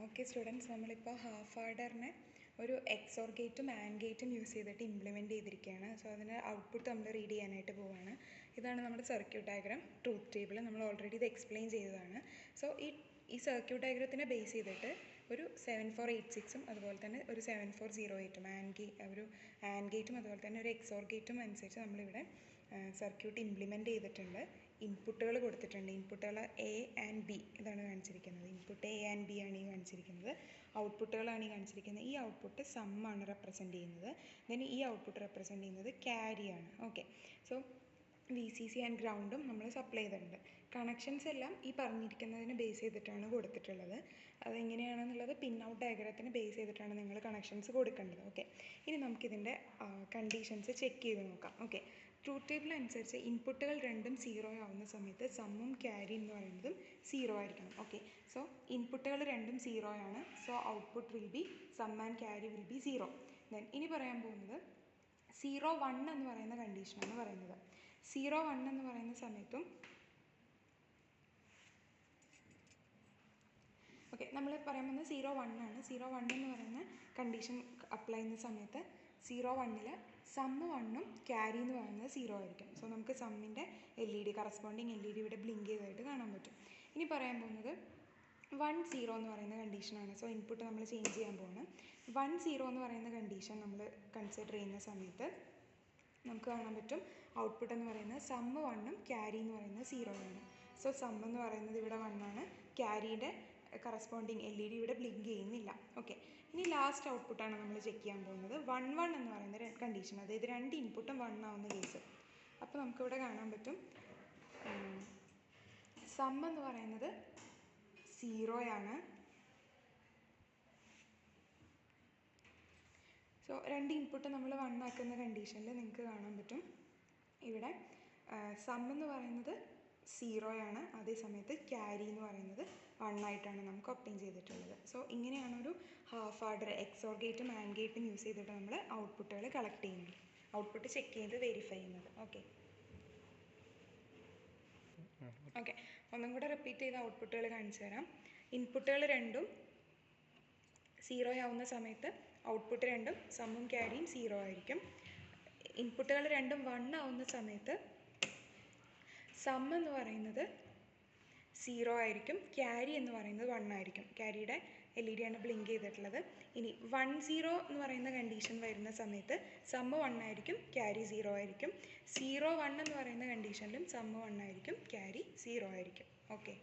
Okay students, നമ്മളിപ്പോൾ half ആർഡറിനെ ഒരു XOR ഗേറ്റും ആൻഡ് ഗേറ്റും യൂസ് ചെയ്തിട്ട് ഇംപ്ലിമെൻറ്റ് ചെയ്തിരിക്കുകയാണ്. സോ അതിന് ഔട്ട്പുട്ട് നമ്മൾ റീഡ് ചെയ്യാനായിട്ട് പോവുകയാണ്. ഇതാണ് നമ്മുടെ സർക്യൂട്ട് ഡയഗ്രാം, ട്രൂത്ത് ടേബിൾ. നമ്മൾ ഓൾറെഡി ഇത് എക്സ്പ്ലെയിൻ ചെയ്തതാണ്. സോ ഈ സർക്യൂട്ട് ഡയഗ്രത്തിനെ ബേസ് ചെയ്തിട്ട് ഒരു 7486 അതുപോലെ തന്നെ ഒരു 7408 ഒരു ആൻഡ് ഗേറ്റും അതുപോലെ തന്നെ ഒരു എക്സോർ ഗേറ്റും അനുസരിച്ച് നമ്മളിവിടെ സർക്യൂട്ട് ഇംപ്ലിമെൻറ്റ് ചെയ്തിട്ടുണ്ട്. ഇൻപുട്ടുകൾ കൊടുത്തിട്ടുണ്ട്. ഇൻപുട്ടുകൾ എ ആൻഡ് ബി ഇതാണ് കാണിച്ചിരിക്കുന്നത്. ഇൻപുട്ട് എ ആൻഡ് ബി ആണ് ഈ കാണിച്ചിരിക്കുന്നത്. ഔട്ട്പുട്ടുകളാണ് ഈ കാണിച്ചിരിക്കുന്നത്. ഈ ഔട്ട്പുട്ട് സമ്മാണ് റെപ്രസെൻറ്റ് ചെയ്യുന്നത്. ദെൻ ഈ ഔട്ട്പുട്ട് റെപ്രസെൻറ്റ് ചെയ്യുന്നത് ക്യാരിയാണ്. ഓക്കെ, സോ VCC ആൻഡ് ഗ്രൗണ്ടും നമ്മൾ സപ്ലൈ ചെയ്തിട്ടുണ്ട്. കണക്ഷൻസ് എല്ലാം ഈ പറഞ്ഞിരിക്കുന്നതിന് ബേസ് ചെയ്തിട്ടാണ് കൊടുത്തിട്ടുള്ളത്. അതെങ്ങനെയാണെന്നുള്ളത് പിൻ ഔട്ട് ഡയഗ്രത്തിന് ബേസ് ചെയ്തിട്ടാണ് നിങ്ങൾ കണക്ഷൻസ് കൊടുക്കേണ്ടത്. ഓക്കെ, ഇനി നമുക്കിതിൻ്റെ കണ്ടീഷൻസ് ചെക്ക് ചെയ്ത് നോക്കാം. ഓക്കെ, ട്രൂത്ത് ടേബിൾ അനുസരിച്ച് ഇൻപുട്ടുകൾ രണ്ടും 0 ആവുന്ന സമയത്ത് സമ്മും ക്യാരി എന്ന് പറയുന്നതും 0 ആയിരിക്കണം. ഓക്കെ, സോ ഇൻപുട്ടുകൾ രണ്ടും 0 ആണ്. So output will be sum and carry will be 0. Then ഇനി പറയാൻ പോകുന്നത് 0-1 എന്ന് പറയുന്ന കണ്ടീഷനാണ് പറയുന്നത്. 0-1 എന്ന് പറയുന്ന സമയത്തും ഓക്കെ, നമ്മൾ പറയാൻ പോകുന്നത് 0-1 ആണ്. 0-1 എന്ന് പറയുന്ന കണ്ടീഷൻ അപ്ലൈ ചെയ്യുന്ന സമയത്ത് 0-1 സമ്മ് 1ഉം ക്യാരി എന്ന് പറയുന്നത് 0 ആയിരിക്കും. സോ നമുക്ക് സമ്മിൻ്റെ LED കറസ്പോണ്ടിങ് LED ഇവിടെ ബ്ലിങ്ക് ചെയ്തതായിട്ട് കാണാൻ പറ്റും. ഇനി പറയാൻ പോകുന്നത് 1-0 എന്ന് പറയുന്ന കണ്ടീഷനാണ്. സോ ഇൻപുട്ട് നമ്മൾ ചേഞ്ച് ചെയ്യാൻ പോകുന്നത് 1-0 എന്ന് പറയുന്ന കണ്ടീഷൻ നമ്മൾ കൺസിഡർ ചെയ്യുന്ന സമയത്ത് നമുക്ക് കാണാൻ പറ്റും ഔട്ട്പുട്ട് എന്ന് പറയുന്നത് സമ്മ് 1ഉം ക്യാരി എന്ന് പറയുന്നത് 0 ആണ്. സോ സമ്മ് എന്ന് പറയുന്നത് ഇവിടെ 1 ആണ്. ക്യാരിയുടെ കറസ്പോണ്ടിങ് LED ഇവിടെ ബ്ലിങ്ക് ചെയ്യുന്നില്ല. ഓക്കെ, ഇനി ലാസ്റ്റ് ഔട്ട്പുട്ടാണ് നമ്മൾ ചെക്ക് ചെയ്യാൻ പോകുന്നത് 1-1 എന്ന് പറയുന്ന കണ്ടീഷൻ, അതായത് രണ്ട് ഇൻപുട്ടും 1 ആവുന്ന കേസ്. അപ്പോൾ നമുക്കിവിടെ കാണാൻ പറ്റും സം എന്ന് പറയുന്നത് 0 ആണ്. സോ രണ്ട് ഇൻപുട്ട് നമ്മൾ 1 ആക്കുന്ന കണ്ടീഷനിൽ നിങ്ങൾക്ക് കാണാൻ പറ്റും ഇവിടെ സം എന്ന് പറയുന്നത് 0 ആണ്. അതേ സമയത്ത് ക്യാരി എന്ന് പറയുന്നത് 1 ആയിട്ടാണ് നമുക്ക് ഒബ്റ്റെയിൻ ചെയ്തിട്ടുള്ളത്. സോ ഇങ്ങനെയാണ് ഒരു ഹാഫ് ആർഡർ എക്സോർ ഗേറ്റും ആൻഡ് ഗേറ്റും യൂസ് ചെയ്തിട്ട് നമ്മൾ ഔട്ട്പുട്ടുകൾ കളക്ട് ചെയ്യുന്നത്, ഔട്ട്പുട്ട് ചെക്ക് ചെയ്ത് വെരിഫൈ ചെയ്യുന്നത്. ഓക്കെ, ഒന്നും കൂടെ റിപ്പീറ്റ് ചെയ്ത ഔട്ട്പുട്ടുകൾ കാണിച്ചു തരാം. ഇൻപുട്ടുകൾ രണ്ടും 0 ആവുന്ന സമയത്ത് ഔട്ട്പുട്ട് രണ്ടും സമ്മും ക്യാരിയും 0 ആയിരിക്കും. ഇൻപുട്ടുകൾ രണ്ടും 1 ആവുന്ന സമയത്ത് സം എന്ന് പറയുന്നത് 0 ആയിരിക്കും, ക്യാരി എന്ന് പറയുന്നത് 1 ആയിരിക്കും. ക്യാരിയുടെ LED ആണ് ബ്ലിങ്ക് ചെയ്തിട്ടുള്ളത്. ഇനി 1-0 എന്ന് പറയുന്ന കണ്ടീഷൻ വരുന്ന സമയത്ത് സമ്മ് 1 ആയിരിക്കും, ക്യാരി 0 ആയിരിക്കും. 0-1 എന്ന് പറയുന്ന കണ്ടീഷനിലും സമ്മ് 1 ആയിരിക്കും, ക്യാരി 0 ആയിരിക്കും. ഓക്കെ.